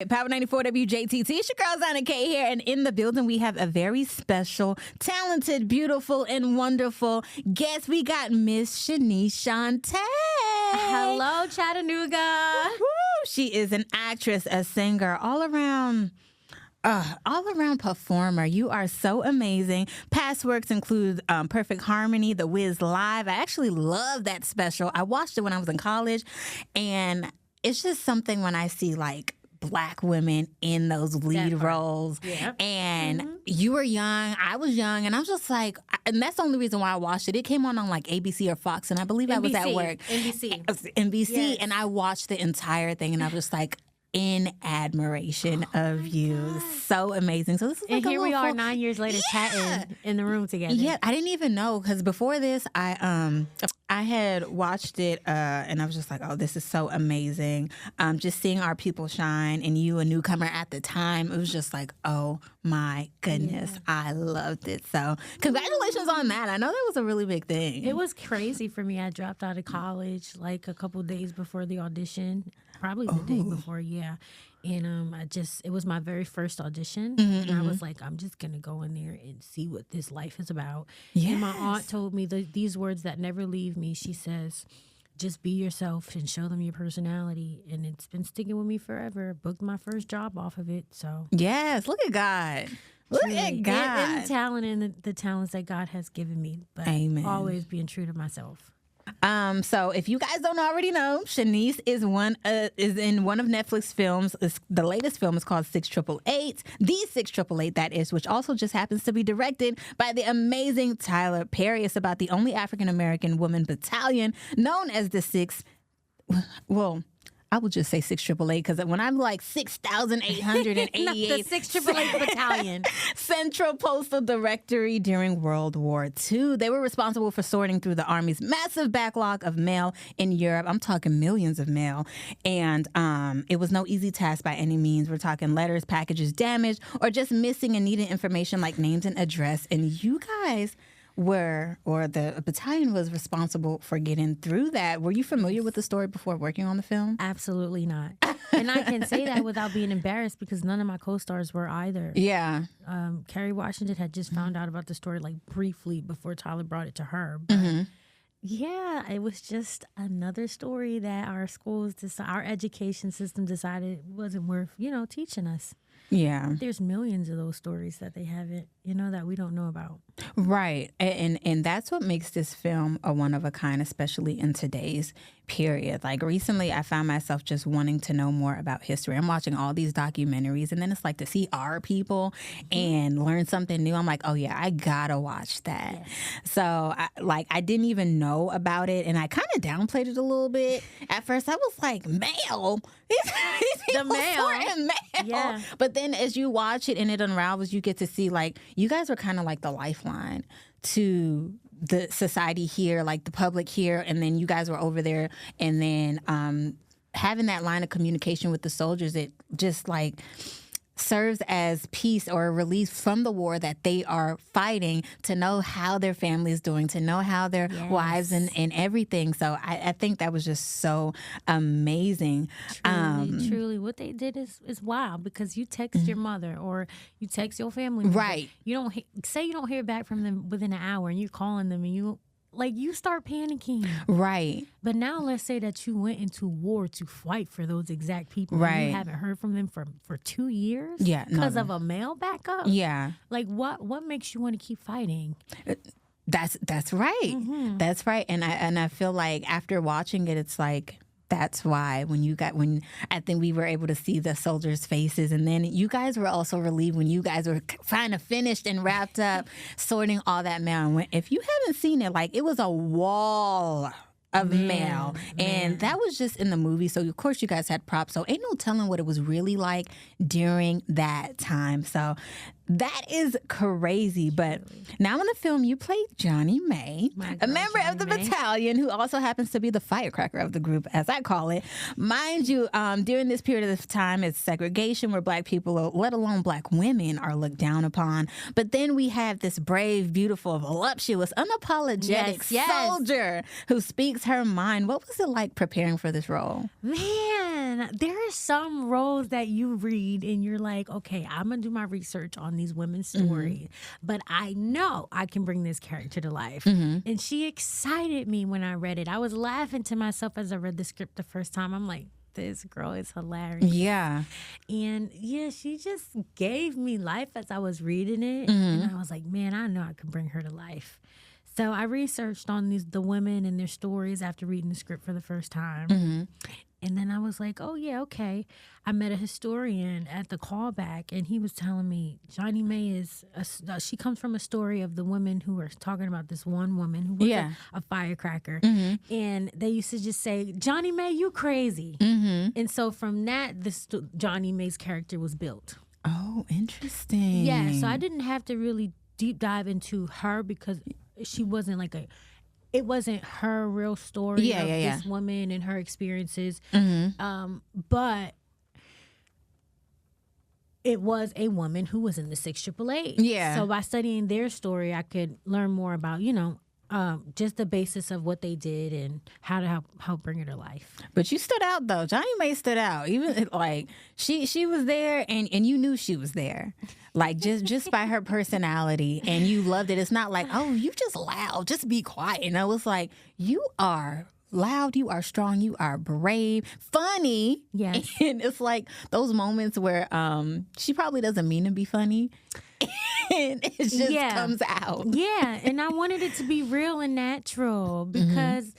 Power 94 WJTT. It's your girl, Zana K here. And in the building, we have a very special, talented, beautiful, and wonderful guest. We got Miss Shanice Shantay. Hello, Chattanooga. Woo-hoo. She is an actress, a singer, all around performer. You are so amazing. Past works include Perfect Harmony, The Wiz Live. I actually love that special. I watched it when I was in college, and it's just something when I see like Black women in those lead roles. Yeah. And you were young, I was young, and I was just like, and that's the only reason why I watched it. It came on like ABC or Fox, and I believe I was at work. NBC. Yes. And I watched the entire thing, and I was just like, in admiration of you. So amazing. So this is like and a here we little are 9 years later chatting in the room together. Yeah, I didn't even know, because before this, I had watched it and I was just like, oh, this is so amazing. Just seeing our people shine, and you, a newcomer at the time, it was just like, oh my goodness, I loved it. So congratulations on that. I know that was a really big thing. It was crazy for me. I dropped out of college like a couple days before the audition. Probably the day before, yeah. And it was my very first audition. And I was like, I'm just going to go in there and see what this life is about. Yes. And my aunt told me these words that never leave me. She says, just be yourself and show them your personality. And it's been sticking with me forever. Booked my first job off of it. So yes, look at God. Look at God. And the talent and the talents that God has given me. But Amen. Always being true to myself. So if you guys don't already know, Shanice is in one of Netflix films. The latest film is called 6888, the 6888 that is, which also just happens to be directed by the amazing Tyler Perry. It's about the only African American woman battalion known as the I will just say 6888, because when I'm like 6,888, the 6888 Battalion, Central Postal Directory during World War II. They were responsible for sorting through the Army's massive backlog of mail in Europe. I'm talking millions of mail. And it was no easy task by any means. We're talking letters, packages damaged, or just missing and needed information like names and address. And you guys the battalion was responsible for getting through that. Were you familiar with the story before working on the film? Absolutely not. And I can say that without being embarrassed, because none of my co-stars were either. Yeah. Kerry Washington had just found out about the story like briefly before Tyler brought it to her. But yeah, it was just another story that our our education system decided wasn't worth, teaching us. Yeah. There's millions of those stories that they haven't, that we don't know about. Right. And that's what makes this film a one of a kind, especially in today's period. Like recently, I found myself just wanting to know more about history. I'm watching all these documentaries, and then it's like to see our people and learn something new. I'm like, oh yeah, I gotta watch that. Yes. So I didn't even know about it, and I kind of downplayed it a little bit. At first, I was like, mail? These the mail. Yeah. But then as you watch it and it unravels, you get to see like you guys are kind of like the lifeline to the society here, like the public here, and then you guys were over there, and then having that line of communication with the soldiers, it just like serves as peace or relief from the war that they are fighting, to know how their family is doing, to know how their wives and everything. So I think that was just so amazing. Truly. What they did is wild, because you text your mother or you text your family member. Right. You don't say you don't hear back from them within an hour, and you're calling them, and you start panicking. Right. But now let's say that you went into war to fight for those exact people. Right. And you haven't heard from them for 2 years. Yeah. Because of a mail backup. Yeah. Like what makes you want to keep fighting? That's right. That's right. And I feel like after watching it, it's like, that's why when I think we were able to see the soldiers' faces, and then you guys were also relieved when you guys were kind of finished and wrapped up sorting all that mail. And if you haven't seen it, like, it was a wall of mail. And that was just in the movie. So, of course, you guys had props. So, ain't no telling what it was really like during that time. So, that is crazy. But now in the film, you played Johnny May, a member of the battalion who also happens to be the firecracker of the group, as I call it. Mind you, during this period of time, it's segregation where Black people, let alone Black women, are looked down upon. But then we have this brave, beautiful, voluptuous, unapologetic soldier who speaks her mind. What was it like preparing for this role? Man, man, there are some roles that you read and you're like, okay, I'm going to do my research on these women's stories, but I know I can bring this character to life. And she excited me when I read it. I was laughing to myself as I read the script the first time. I'm like, this girl is hilarious. Yeah. And yeah, she just gave me life as I was reading it. And I was like, man, I know I can bring her to life. So I researched on the women and their stories after reading the script for the first time. And then I was like, oh, yeah, okay. I met a historian at the callback, and he was telling me Johnny May she comes from a story of the women who were talking about this one woman who was a firecracker. And they used to just say, Johnny May, you crazy. And so from that, Johnny May's character was built. Oh, interesting. Yeah, so I didn't have to really deep dive into her because she wasn't it wasn't her real story of this woman and her experiences. But it was a woman who was in the 688. Yeah. So by studying their story, I could learn more about, just the basis of what they did and how to help bring her to life. But you stood out though. Johnny May stood out. Even like she was there and you knew she was there. Like just by her personality, and you loved it. It's not like, oh, you just loud, just be quiet. And I was like, you are loud, you are strong, you are brave, funny. Yes. And it's like those moments where she probably doesn't mean to be funny. And it just comes out. Yeah, and I wanted it to be real and natural because,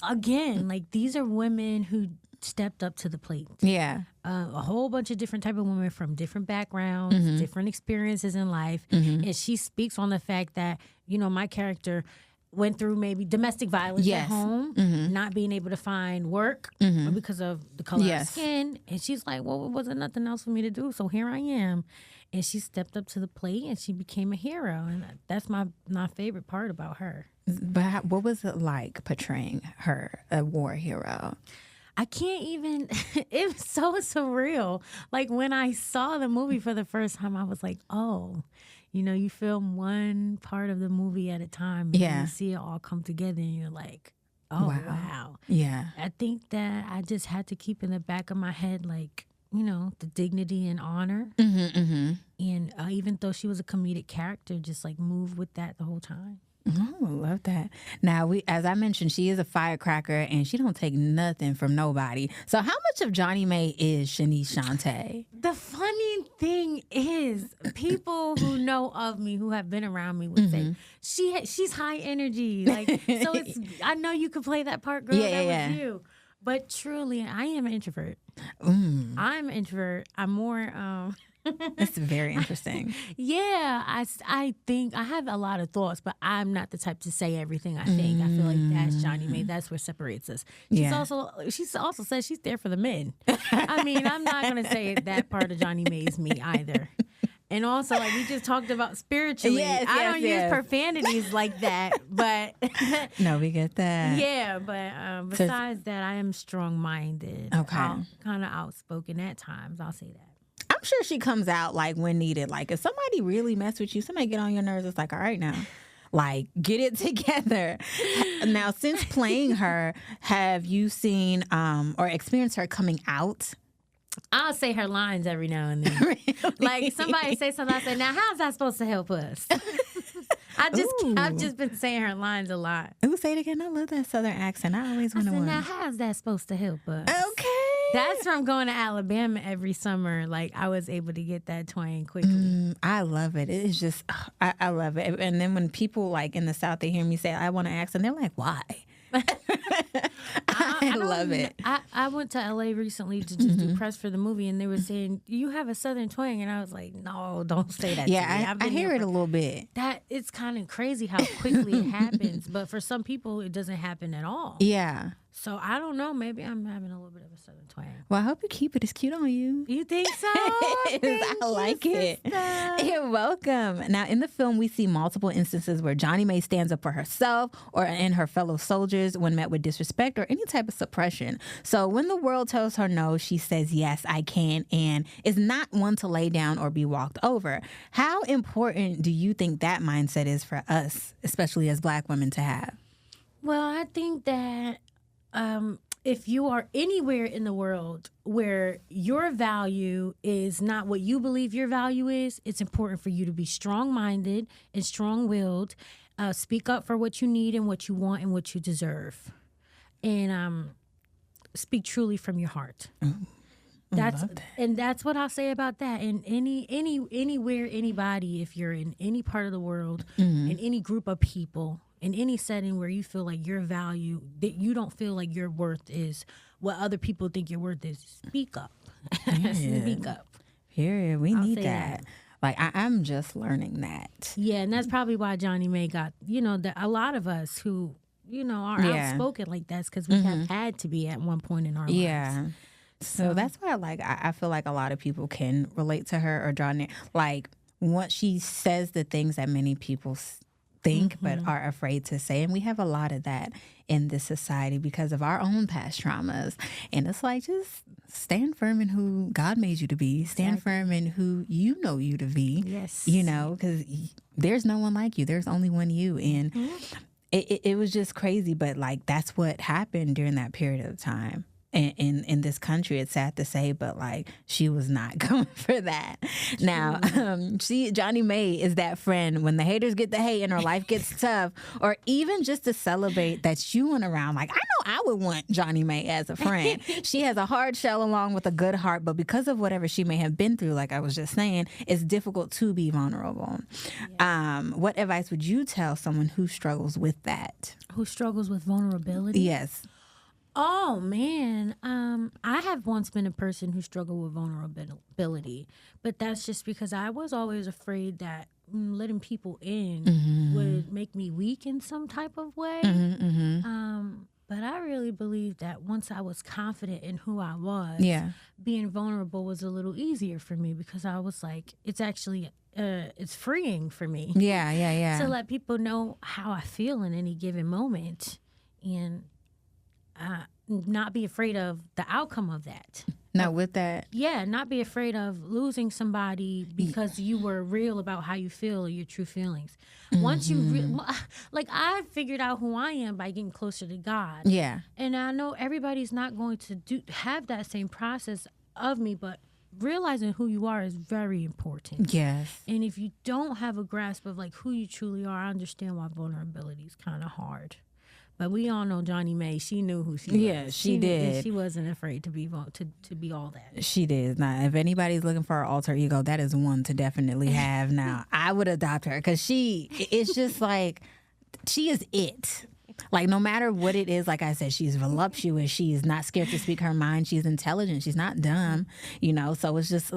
again, like these are women who stepped up to the plate. Yeah. A whole bunch of different type of women from different backgrounds, different experiences in life. And she speaks on the fact that, my character went through maybe domestic violence at home, not being able to find work because of the color of skin. And she's like, well, it wasn't nothing else for me to do, so here I am. And she stepped up to the plate and she became a hero. And that's my favorite part about her. But what was it like portraying her, a war hero? I can't even, it was so surreal. Like when I saw the movie for the first time, I was like, oh, you film one part of the movie at a time. And you see it all come together and you're like, oh, wow. Yeah. I think that I just had to keep in the back of my head, like, the dignity and honor. And even though she was a comedic character, just like move with that the whole time. Oh, I love that. Now, as I mentioned, she is a firecracker and she don't take nothing from nobody. So how much of Johnny May is Shanice Shantay? The funny thing is, people who know of me, who have been around me, would say, she's high energy. Like, so I know you could play that part, girl. That was you. But truly, I am an introvert. I'm an introvert. I'm more... That's very interesting. Yeah, I think I have a lot of thoughts, but I'm not the type to say everything I think. I feel like that's Johnny May. That's what separates us. She's also said she's there for the men. I mean, I'm not gonna say that part of Johnny May is me either. And also, like we just talked about spiritually, I don't use profanities like that, but no, we get that. Yeah, but besides that, I am strong-minded. Okay, kind of outspoken at times. I'll say that. I'm sure she comes out like when needed. Like if somebody really mess with you, somebody get on your nerves, it's like, all right now, like get it together. Now, since playing her, have you seen or experienced her coming out? I'll say her lines every now and then. Really? Like somebody say something, I say, now how's that supposed to help us? I've just been saying her lines a lot. Ooh, say it again. I love that Southern accent. I always want to wonder. Now how's that supposed to help us? Okay. That's from going to Alabama every summer. Like, I was able to get that twang quickly. I love it. It is just, I love it. And then when people, like, in the South, they hear me say, I want an accent, they're like, why? I love it. I went to L.A. recently to just do press for the movie, and they were saying, you have a Southern twang. And I was like, no, don't say that to me. I hear it a little bit. It's kind of crazy how quickly it happens. But for some people, it doesn't happen at all. Yeah. So I don't know. Maybe I'm having a little bit of a Southern twang. Well, I hope you keep it. It's cute on you. You think so? I like it. You're welcome. Now, in the film, we see multiple instances where Johnny May stands up for herself or and her fellow soldiers when met with disrespect or any type of suppression. So when the world tells her no, she says, yes, I can, and is not one to lay down or be walked over. How important do you think that mindset is for us, especially as Black women, to have? Well, I think that if you are anywhere in the world where your value is not what you believe your value is, it's important for you to be strong-minded and strong-willed. Speak up for what you need and what you want and what you deserve. And speak truly from your heart. That's what I'll say about that. And anywhere, anybody, if you're in any part of the world, in any group of people, in any setting where you feel like your value, that you don't feel like your worth is what other people think your worth is, speak up. Speak up. Period. We need that. Like, I'm just learning that. Yeah, and that's probably why Johnny May got, a lot of us who, are outspoken like that's because we have had to be at one point in our lives. Yeah. So that's why, I feel like a lot of people can relate to her or draw near. Like, once she says the things that many people think but are afraid to say, and we have a lot of that in this society because of our own past traumas. And it's like, just stand firm in who God made you to be. Stand firm in who you know you to be. Yes. Because there's no one like you. There's only one you. And it was just crazy, but that's what happened during that period of time. In this country, it's sad to say, but she was not going for that. True. Now, Johnny May is that friend when the haters get the hate and her life gets tough, or even just to celebrate that you went around. I know I would want Johnny May as a friend. She has a hard shell along with a good heart, but because of whatever she may have been through, like I was just saying, it's difficult to be vulnerable. Yeah. What advice would you tell someone who struggles with that? Who struggles with vulnerability? Yes. Oh, man. I have once been a person who struggled with vulnerability, but that's just because I was always afraid that letting people in would make me weak in some type of way. But I really believe that once I was confident in who I was, being vulnerable was a little easier for me because I was like, it's actually it's freeing for me. Yeah. To let people know how I feel in any given moment and not be afraid of the outcome of that. Not with that. Yeah, not be afraid of losing somebody because you were real about how you feel or your true feelings. Once you, I figured out who I am by getting closer to God. Yeah. And I know everybody's not going to have that same process of me, but realizing who you are is very important. Yes. And if you don't have a grasp of who you truly are, I understand why vulnerability is kind of hard. But we all know Johnny May. She knew who she was. Yeah, she did. She wasn't afraid to be all that. She did. Now, if anybody's looking for her alter ego, that is one to definitely have. Now, I would adopt her because it's just she is it. No matter what it is, like I said, she's voluptuous. She's not scared to speak her mind. She's intelligent. She's not dumb, So it's just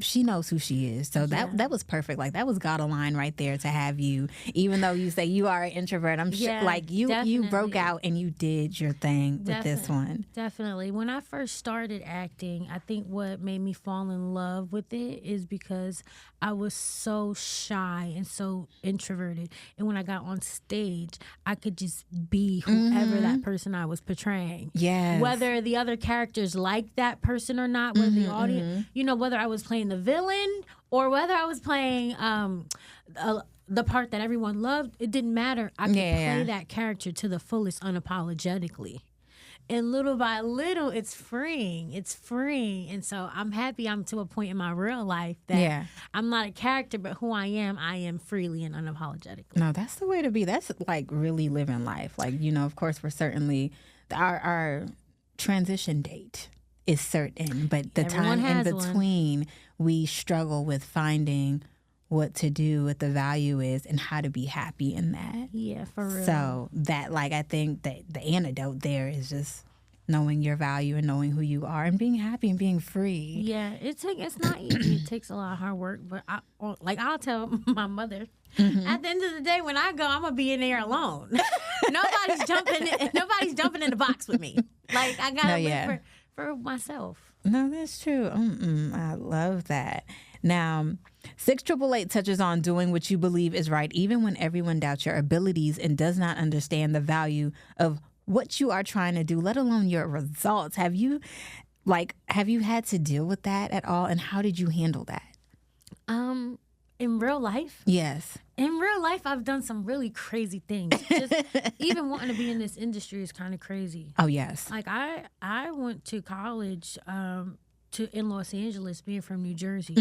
she knows who she is. So that was perfect. That was God aligned right there to have you. Even though you say you are an introvert, I'm sure you broke out and you did your thing with this one. Definitely. When I first started acting, I think what made me fall in love with it is because I was so shy and so introverted. And when I got on stage, I could just be whoever that person I was portraying. Yes. Whether the other characters liked that person or not, whether the audience, whether I was playing the villain or whether I was playing the part that everyone loved, it didn't matter. I could play that character to the fullest unapologetically. And little by little, it's freeing. It's freeing. And so I'm happy I'm to a point in my real life that I'm not a character, but who I am freely and unapologetically. No, that's the way to be. That's really living life. Of course, we're certainly, our transition date is certain, but the time in between, we struggle with finding what to do, what the value is, and how to be happy in that. Yeah, for real. So that, I think that the antidote there is just knowing your value and knowing who you are and being happy and being free. Yeah, it's not easy. It takes a lot of hard work, but I'll tell my mother, at the end of the day, when I go, I'm gonna be in there alone. Nobody's jumping in the box with me. I gotta live for myself. No, that's true. I love that. Now, 688 touches on doing what you believe is right, even when everyone doubts your abilities and does not understand the value of what you are trying to do, let alone your results. Have you had to deal with that at all, and how did you handle that? In real life? Yes. in real life, I've done some really crazy things. Just even wanting to be in this industry is kind of crazy. Oh, yes. Like I went to college in Los Angeles, being from New Jersey.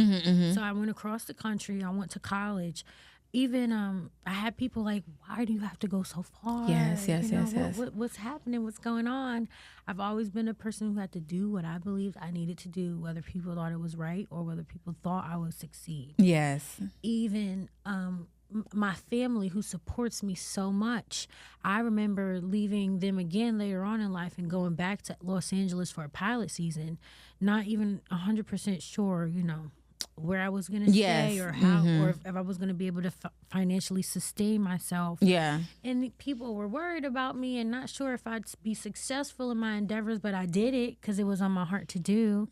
So I went across the country. I went to college. Even I had people like, why do you have to go so far? Yes. What's happening? What's going on? I've always been a person who had to do what I believed I needed to do, whether people thought it was right or whether people thought I would succeed. Yes. Even my family, who supports me so much, I remember leaving them again later on in life and going back to Los Angeles for a pilot season, not even 100% sure, where I was going to stay or how, or if I was going to be able to financially sustain myself. Yeah. And people were worried about me and not sure if I'd be successful in my endeavors, but I did it because it was on my heart to do.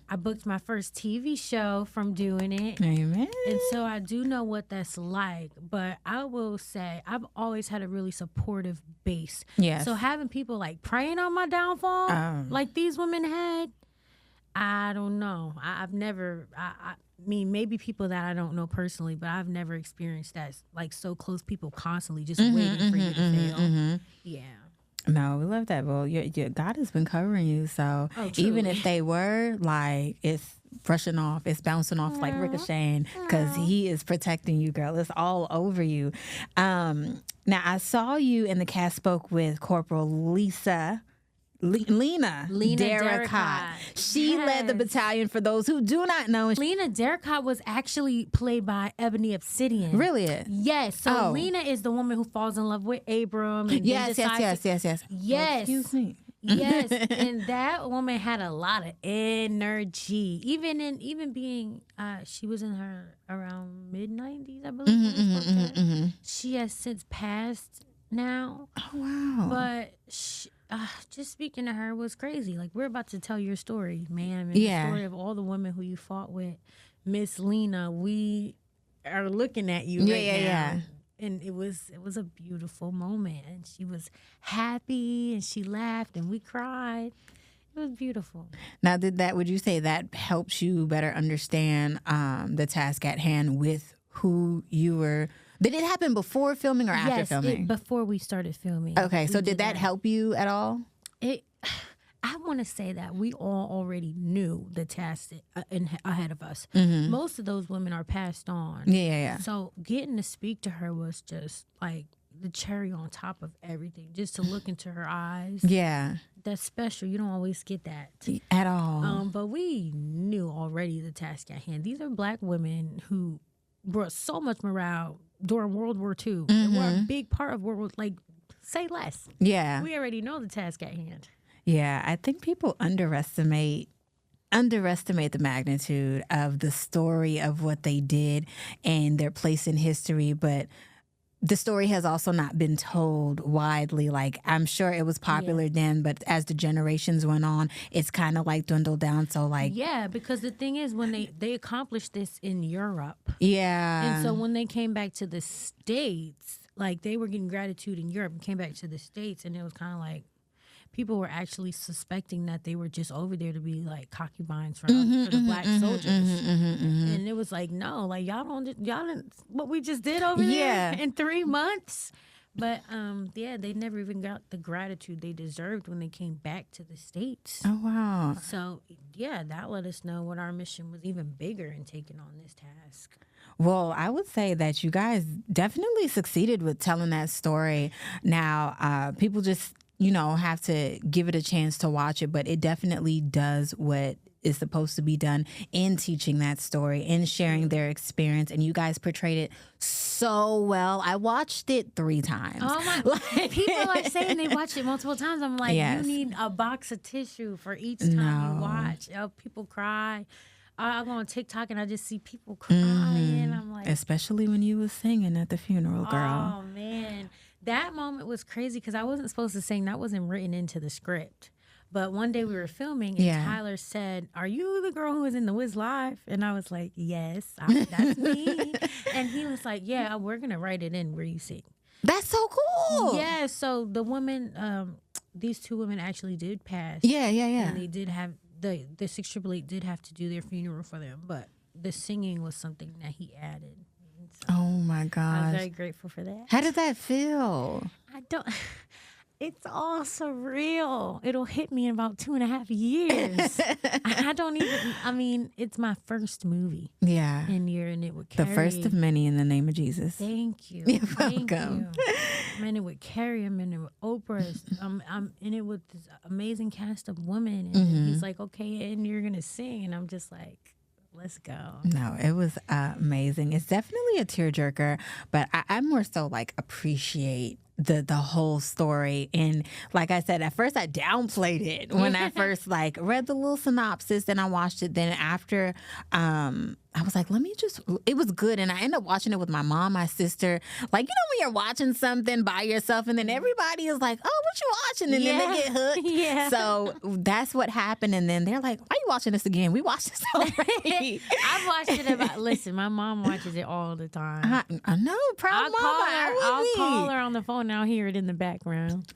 I booked my first TV show from doing it. Amen. And so I do know what that's like, but I will say I've always had a really supportive base. Yes. So having people like praying on my downfall, like these women had, I don't know. I've never, I mean, maybe people that I don't know personally, but I've never experienced that, like so close people constantly just waiting for you to fail. Yeah. No, we love that. Well, God has been covering you. So even if they were, like, it's brushing off, it's bouncing off like ricocheting because he is protecting you, girl. It's all over you. Now, I saw you in the cast spoke with Corporal Lena Derricott. She led the battalion, for those who do not know. Lena Derricott was actually played by Ebony Obsidian. Really? Yes. So Lena is the woman who falls in love with Abram. And yes. Yes. Well, excuse me. Yes, and that woman had a lot of energy. Even being, she was in her around mid-90s, I believe. She has since passed now. Oh, wow. But just speaking to her was crazy. Like, we're about to tell your story, ma'am. And the story of all the women who you fought with. Miss Lena, we are looking at you right now. Yeah. And it was a beautiful moment. And she was happy and she laughed and we cried. It was beautiful. Now, would you say that helps you better understand the task at hand with who you were? Did it happen before filming or after filming? Yes, before we started filming. Okay, so did that help you at all? I want to say that we all already knew the task ahead of us. Most of those women are passed on. Yeah. So getting to speak to her was just like the cherry on top of everything. Just to look into her eyes. Yeah. That's special. You don't always get that. At all. But we knew already the task at hand. These are Black women who brought so much morale during World War II. And were a big part of World War, like, say less. Yeah. We already know the task at hand. Yeah, I think people underestimate the magnitude of the story of what they did and their place in history, but the story has also not been told widely. Like, I'm sure it was popular then, but as the generations went on, it's kind of like dwindled down. So like, yeah, because the thing is, when they accomplished this in Europe, yeah, and so when they came back to the States, like they were getting gratitude in Europe and came back to the States, and it was kind of like people were actually suspecting that they were just over there to be like concubines for the Black soldiers. And it was like, no, like y'all didn't what we just did over there in 3 months. But they never even got the gratitude they deserved when they came back to the States. Oh, wow. So that let us know what our mission was even bigger in taking on this task. Well, I would say that you guys definitely succeeded with telling that story. Now, people just have to give it a chance to watch it, but it definitely does what is supposed to be done in teaching that story and sharing their experience. And you guys portrayed it so well. I watched it 3 times. Oh my! People are saying they watched it multiple times. I'm like, you need a box of tissue for each time you watch. People cry. I go on TikTok and I just see people crying. I'm like, especially when you was singing at the funeral, girl. Oh man. That moment was crazy because I wasn't supposed to sing. That wasn't written into the script. But one day we were filming and Tyler said, "Are you the girl who was in the Wiz Live?" And I was like, "Yes, that's me." And he was like, "Yeah, we're going to write it in where you sing." That's so cool. Yeah, so the women, these 2 women actually did pass. Yeah. And they did have, the 6888 did have to do their funeral for them. But the singing was something that he added. Oh my I'm gosh. very grateful for that. How did that feel? I don't. It's all surreal. It'll hit me in about 2.5 years. I don't even. I mean, it's my first movie. Yeah. And it would The carry. first of many in the name of Jesus. Thank you. You're Thank welcome. you. And it would carry him, and it with Oprah, and it with this amazing cast of women. And he's like, okay, and you're gonna sing, and I'm just like, let's go. No, it was amazing. It's definitely a tearjerker, but I more so like appreciate the whole story. And like I said, at first I downplayed it when I first like read the little synopsis, then I watched it. Then after I was like, it was good. And I ended up watching it with my mom, my sister. Like, when you're watching something by yourself and then everybody is like, oh, what you watching? And then they get hooked. Yeah. So that's what happened. And then they're like, why are you watching this again? We watched this already. I've watched it listen, my mom watches it all the time. I know, proud mama. I'll call her on the phone and I'll hear it in the background.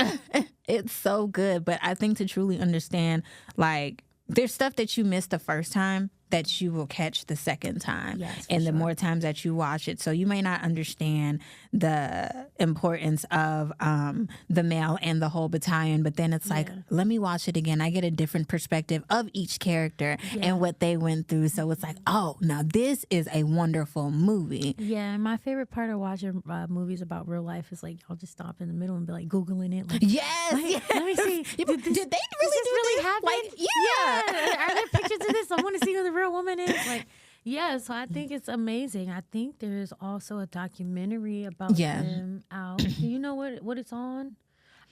It's so good. But I think to truly understand, like, there's stuff that you missed the first time that you will catch the second time. Yes, and the sure. more times that you watch it. So you may not understand the importance of the male and the whole battalion, but then it's like, let me watch it again. I get a different perspective of each character and what they went through. So it's like, oh, now this is a wonderful movie. Yeah, and my favorite part of watching movies about real life is like, I'll just stop in the middle and be like Googling it. Like, yes. Let me see. Did they really do this? Really happen? Like, yeah. Are there pictures of this? I want to see who the real woman is. Like, yeah, so I think it's amazing. I think there's also a documentary about them out. Do you know what it's on?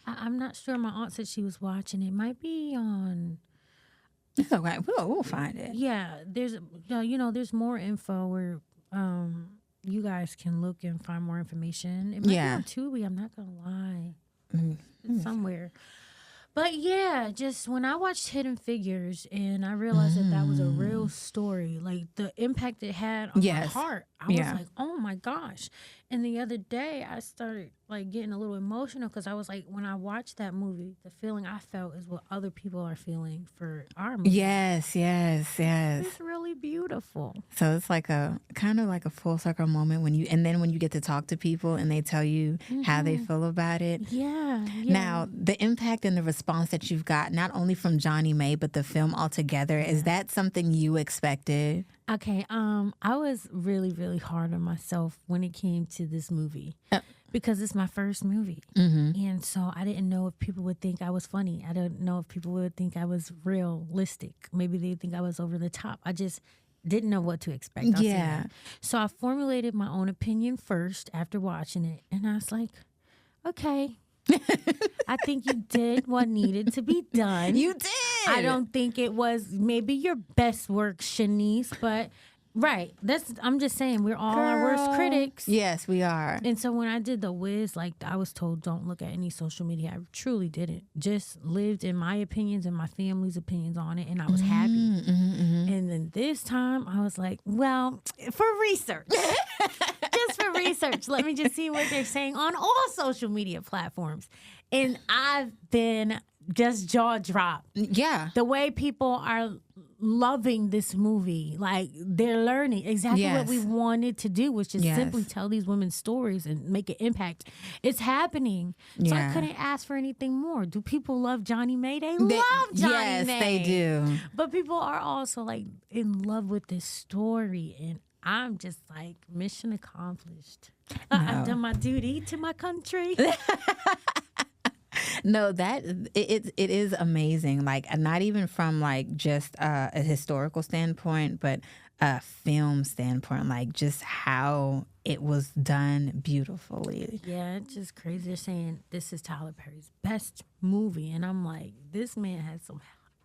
I'm not sure. My aunt said she was watching. It might be on. It's okay. We'll find it. Yeah, there's more info where you guys can look and find more information. It might be on Tubi. I'm not gonna lie. It's somewhere. But yeah, just when I watched Hidden Figures and I realized that was a real story, like the impact it had on my heart, I was like, oh my gosh. And the other day I started like getting a little emotional because I was like, when I watched that movie, the feeling I felt is what other people are feeling for our movie. Yes. It's really beautiful. So it's like a kind of like a full circle moment when you get to talk to people and they tell you how they feel about it. Yeah. Now, the impact and the response that you've got, not only from Johnny May, but the film altogether, is that something you expected? Okay, I was really, really hard on myself when it came to this movie because it's my first movie. And so I didn't know if people would think I was funny. I didn't know if people would think I was realistic. Maybe they'd think I was over the top. I just didn't know what to expect. So I formulated my own opinion first after watching it. And I was like, okay. I think you did what needed to be done. You did. I don't think it was maybe your best work, Shanice, but I'm just saying we're all our worst critics. Yes, we are. And so when I did The Wiz, like I was told don't look at any social media. I truly didn't. Just lived in my opinions and my family's opinions on it, and I was happy. And then this time I was like, well, for research. Just for research. Let me just see what they're saying on all social media platforms. And I've been just jaw dropped. Yeah. The way people are loving this movie, like they're learning exactly what we wanted to do, which is simply tell these women's stories and make an impact. It's happening. So I couldn't ask for anything more. Do people love Johnny May? They love Johnny May. Yes, they do. But people are also like in love with this story, and I'm just like, mission accomplished. I've done my duty to my country. No, that it is amazing. Like, not even from like just a historical standpoint, but a film standpoint. Like, just how it was done beautifully. Yeah, it's just crazy. They're saying this is Tyler Perry's best movie, and I'm like, this man has some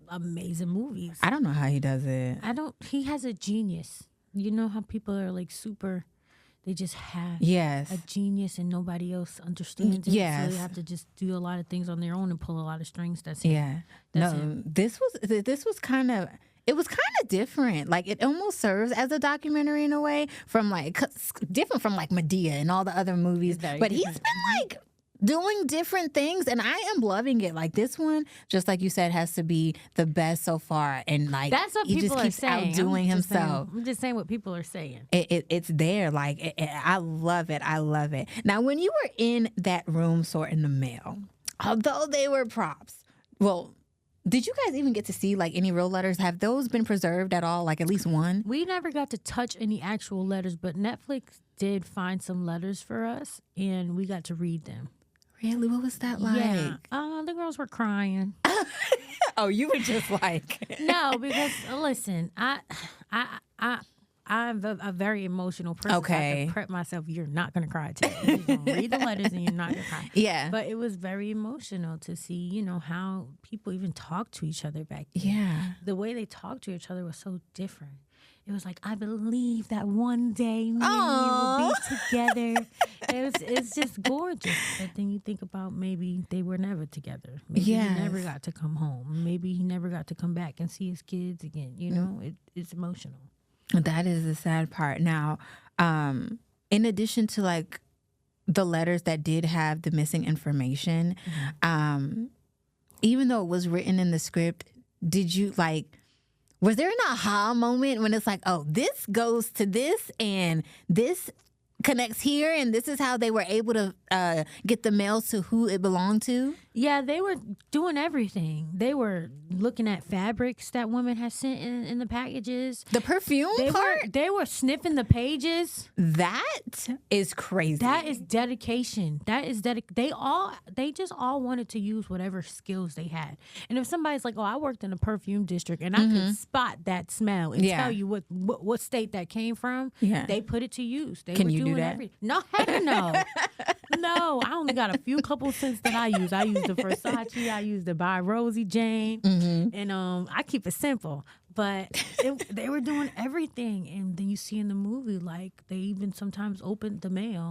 amazing movies. I don't know how he does it. He has a genius. You know how people are like super. They just have a genius and nobody else understands it. Yes. So they have to just do a lot of things on their own and pull a lot of strings. That's This was kind of different. Like, it almost serves as a documentary in a way, from like different from like Medea and all the other movies. But he's been like doing different things, and I am loving it. Like this one, just like you said, has to be the best so far, and like That's what he people just are keeps saying. outdoing himself. I'm just saying what people are saying. It's there. Like I love it. I love it. Now, when you were in that room sorting the mail, although they were props, well, did you guys even get to see like any real letters? Have those been preserved at all? Like at least one? We never got to touch any actual letters, but Netflix did find some letters for us, and we got to read them. Really? What was that like? Yeah, the girls were crying. Oh, you were just like No, because listen, I'm a very emotional person. Okay. So I have to prep myself. You're not gonna cry today. You're gonna read the letters and you're not gonna cry. Yeah. But it was very emotional to see, how people even talk to each other back then. Yeah. The way they talked to each other was so different. It was like, I believe that one day me and you will be together. It's just gorgeous. But then you think about maybe they were never together. Maybe he never got to come home. Maybe he never got to come back and see his kids again. It's emotional. That is the sad part. Now, in addition to like the letters that did have the missing information, even though it was written in the script, did you was there an aha moment when it's like, oh, this goes to this and this connects here and this is how they were able to get the mails to who it belonged to? Yeah, they were doing everything. They were looking at fabrics that women had sent in the packages. The perfume part? They were sniffing the pages. That is crazy. That is dedication. That is they just all wanted to use whatever skills they had. And if somebody's like, oh, I worked in a perfume district and I could spot that smell and tell you what state that came from, they put it to use. They Can were you doing do that? everything. No, heck no. No, I only got a few couple scents that I use. I use the Versace, I use the By Rosie Jane, and I keep it simple. But they were doing everything, and then you see in the movie, like they even sometimes opened the mail,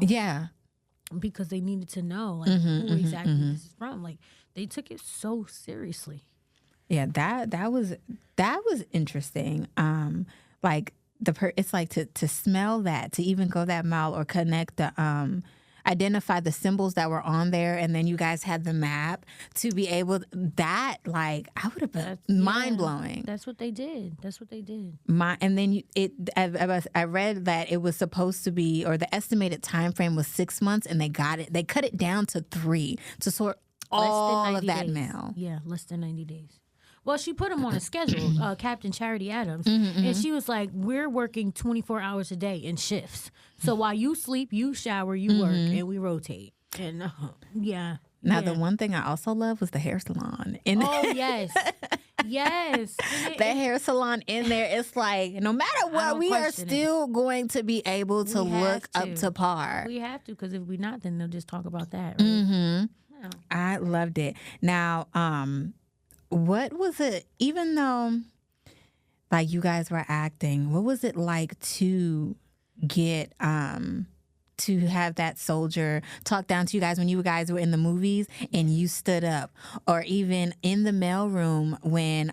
because they needed to know who exactly this is from. Like they took it so seriously. Yeah, that was interesting. It's like to smell that, to even go that mile or connect the identify the symbols that were on there, and then you guys had the map to be able I would have been mind blowing. That's what they did. And then I read that it was supposed to be, or the estimated time frame was 6 months, and they cut it down to 3 to sort all of that mail. Yeah, less than 90 days. Well, she put him on a schedule, Captain Charity Adams, and she was like, we're working 24 hours a day in shifts. So while you sleep, you shower, you work, and we rotate. And Now, the one thing I also love was the hair salon. Yes. Yes. The hair salon in there, it's like, no matter what, we are still going to be able to look up to par. We have to, because if we're not, then they'll just talk about that, right? Yeah. I loved it. Now, what was it, even though like you guys were acting, what was it like to get to have that soldier talk down to you guys when you guys were in the movies and you stood up, or even in the mailroom when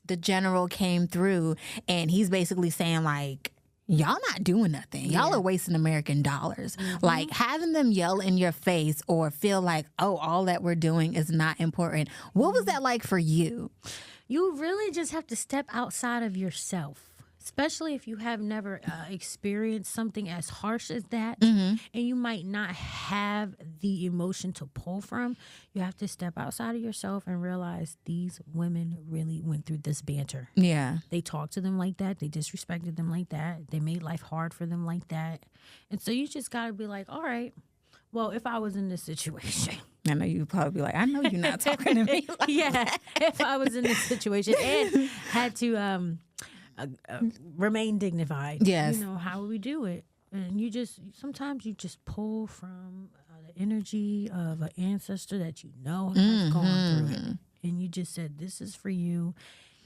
the general came through and he's basically saying like, y'all not doing nothing. Y'all are wasting American dollars. Like having them yell in your face or feel like, oh, all that we're doing is not important. What was that like for you? You really just have to step outside of yourself, especially if you have never experienced something as harsh as that, and you might not have the emotion to pull from. You have to step outside of yourself and realize these women really went through this banter. Yeah. They talked to them like that. They disrespected them like that. They made life hard for them like that. And so you just got to be like, all right, well, if I was in this situation. I know you'd probably be like, I know you're not talking to me like that. If I was in this situation and had to remain dignified. Yes. You know, how would we do it? And sometimes you just pull from the energy of an ancestor that you know has gone through it. And you just said, this is for you.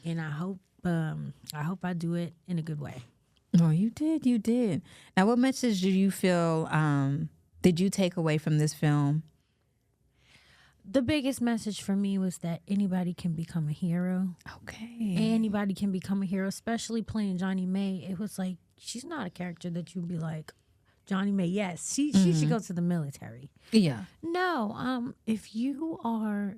And I hope I do it in a good way. Oh, you did. Now, what message do you feel did you take away from this film? The biggest message for me was that anybody can become a hero. Okay. Anybody can become a hero, especially playing Johnny May. It was like, she's not a character that you'd be like, Johnny May, yes, she should go to the military. Yeah. No, if you are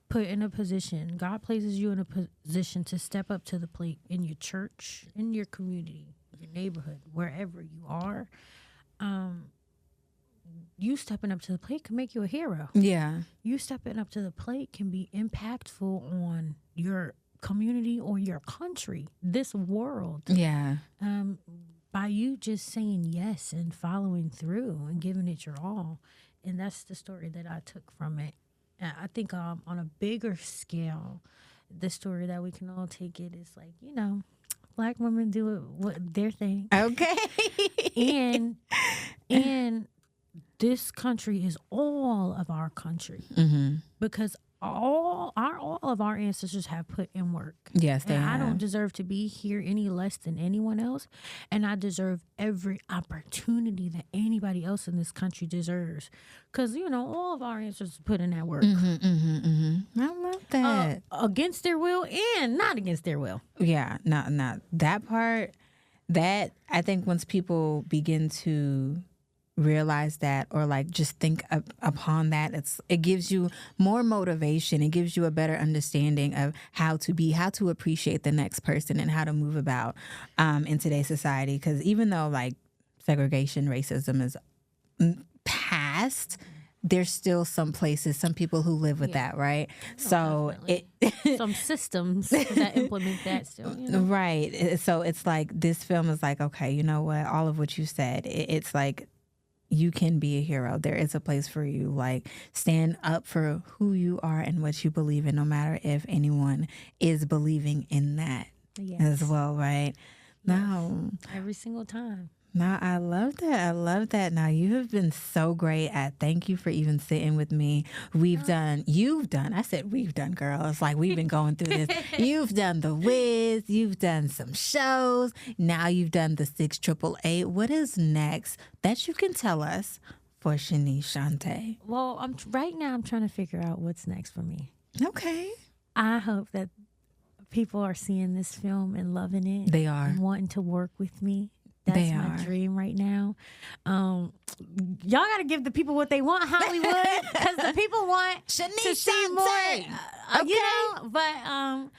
put in a position, God places you in a position to step up to the plate in your church, in your community, your neighborhood, wherever you are, you stepping up to the plate can make you a hero. Yeah. You stepping up to the plate can be impactful on your community or your country, this world. Yeah. By you just saying yes and following through and giving it your all. And that's the story that I took from it. And I think on a bigger scale, the story that we can all take it is like, Black women do what their thing. Okay. and this country is all of our country. Because all of our ancestors have put in work. Yes, they and have. I don't deserve to be here any less than anyone else, and I deserve every opportunity that anybody else in this country deserves. Because all of our ancestors put in that work. I love that. Against their will and not against their will. Yeah, not that part. That I think once people begin to realize that, or like just think upon that, it gives you more motivation. It gives you a better understanding of how to appreciate the next person and how to move about in today's society. Because even though like segregation, racism is past, there's still some places, some people who live with that, right? So some systems that implement that still, right. So it's like this film is like, okay, you know what? All of what you said, it's like, you can be a hero. There is a place for you. Like, stand up for who you are and what you believe in, no matter if anyone is believing in that as well, right? Yes. Now, every single time. Now, I love that. I love that. Now, you have been so great at, thank you for even sitting with me. You've done, I said we've done, girl. It's like we've been going through this. You've done The Wiz. You've done some shows. Now you've done the 688. What is next that you can tell us for Shanice Shantay? Well, right now I'm trying to figure out what's next for me. Okay. I hope that people are seeing this film and loving it. They are. And wanting to work with me. That's my dream right now. Y'all got to give the people what they want, Hollywood, because the people want Shanice to see more. But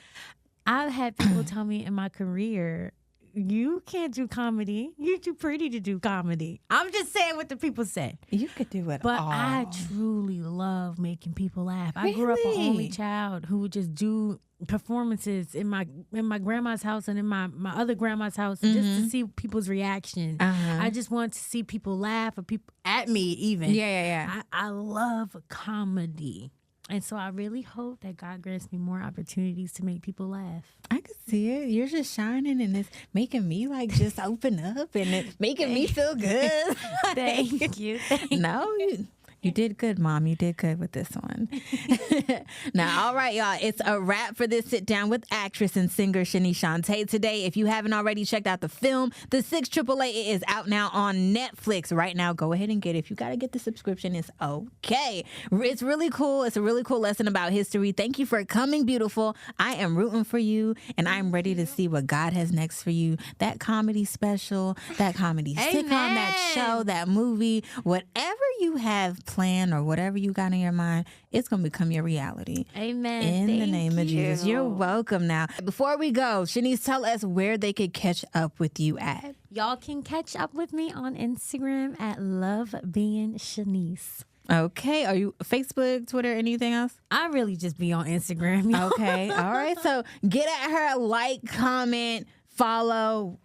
I've had people tell me in my career, you can't do comedy. You're too pretty to do comedy. I'm just saying what the people say. You could do it but all. But I truly love making people laugh. Really? I grew up an only child who would just do performances in my grandma's house and in my other grandma's house just to see people's reaction. I just want to see people laugh or people at me even. Yeah. I love comedy. And so I really hope that God grants me more opportunities to make people laugh. I can see it. You're just shining and it's making me like just open up and it's making me feel good. Thank you. No, you did good, Mom. You did good with this one. Now, all right, y'all. It's a wrap for this sit down with actress and singer Shanice Shantay today. If you haven't already checked out the film, The 688, it is out now on Netflix right now. Go ahead and get it. If you got to get the subscription, it's okay. It's really cool. It's a really cool lesson about history. Thank you for coming, beautiful. I am rooting for you, and I'm ready to see what God has next for you. That comedy special, that comedy sitcom, that show, that movie, whatever you have planned or whatever you got in your mind, it's going to become your reality. Amen. In the name of Jesus. You're welcome. Now, before we go, Shanice, tell us where they could catch up with you at. Y'all can catch up with me on Instagram at Love Being Shanice. Okay. Are you Facebook, Twitter, anything else? I really just be on Instagram. Y'all. Okay. All right. So get at her, like, comment, follow.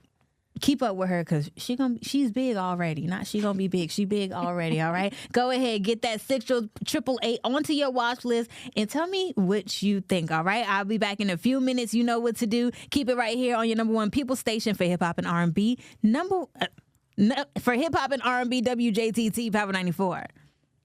Keep up with her because she's big already. Not she gonna be big. She big already. All right. Go ahead, get that 688 onto your watch list and tell me what you think. All right. I'll be back in a few minutes. You know what to do. Keep it right here on your number one people station for hip hop and R&B. For hip hop and R&B, WJTT Power 94.